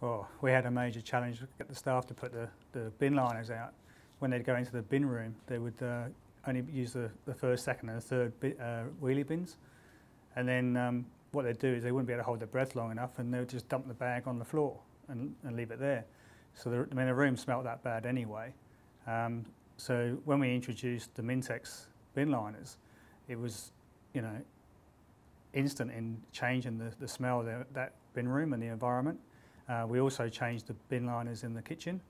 Well, we had a major challenge to get the staff to put the bin liners out. When they'd go into the bin room, they would only use the first, second and third wheelie bins. And then what they'd do is they wouldn't be able to hold their breath long enough, and they would just dump the bag on the floor and leave it there. So the room smelt that bad anyway. So when we introduced the Mintex bin liners, it was, instant in changing the smell of that bin room and the environment. We also changed the bin liners in the kitchen,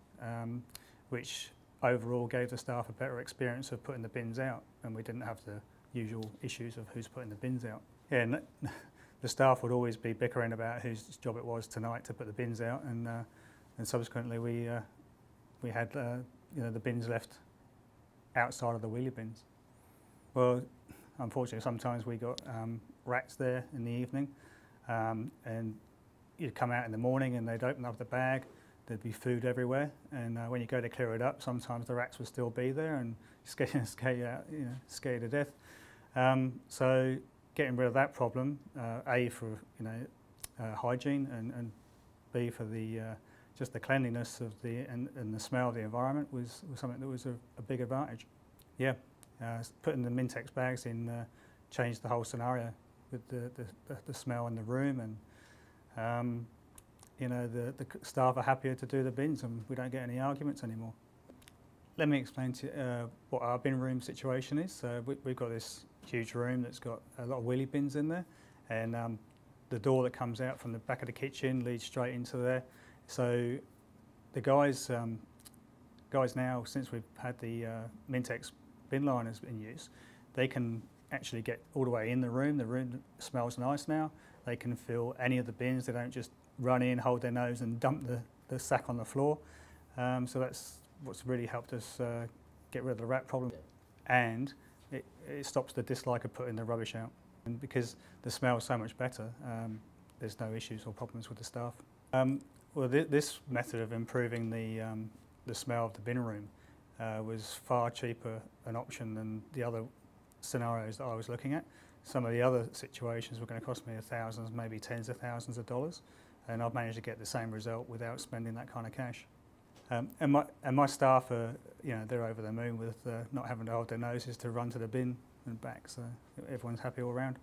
which overall gave the staff a better experience of putting the bins out, and we didn't have the usual issues of who's putting the bins out. Yeah, the staff would always be bickering about whose job it was tonight to put the bins out, and subsequently we had the bins left outside of the wheelie bins. Well, unfortunately, sometimes we got rats there in the evening, and you'd come out in the morning and they'd open up the bag, there'd be food everywhere, and when you go to clear it up, sometimes the rats would still be there and scare you to death. So getting rid of that problem, A, for hygiene, and B, for just the cleanliness of and the smell of the environment was something that was a big advantage. Yeah, putting the Mintex bags in changed the whole scenario with the smell in the room, and the staff are happier to do the bins, and we don't get any arguments anymore. Let me explain to you what our bin room situation is. So we've got this huge room that's got a lot of wheelie bins in there, and the door that comes out from the back of the kitchen leads straight into there. So the guys now, since we've had the Mintex bin liners in use, they can actually get all the way in the room. The room smells nice now. They can fill any of the bins. They don't just run in, hold their nose and dump the sack on the floor. So that's what's really helped us get rid of the rat problem. And it stops the dislike of putting the rubbish out. And because the smell is so much better, there's no issues or problems with the staff. Well, this method of improving the smell of the bin room was far cheaper an option than the other scenarios that I was looking at. Some of the other situations were going to cost me thousands, maybe tens of thousands of dollars, and I've managed to get the same result without spending that kind of cash. And my staff are, they're over the moon with not having to hold their noses to run to the bin and back, so everyone's happy all around.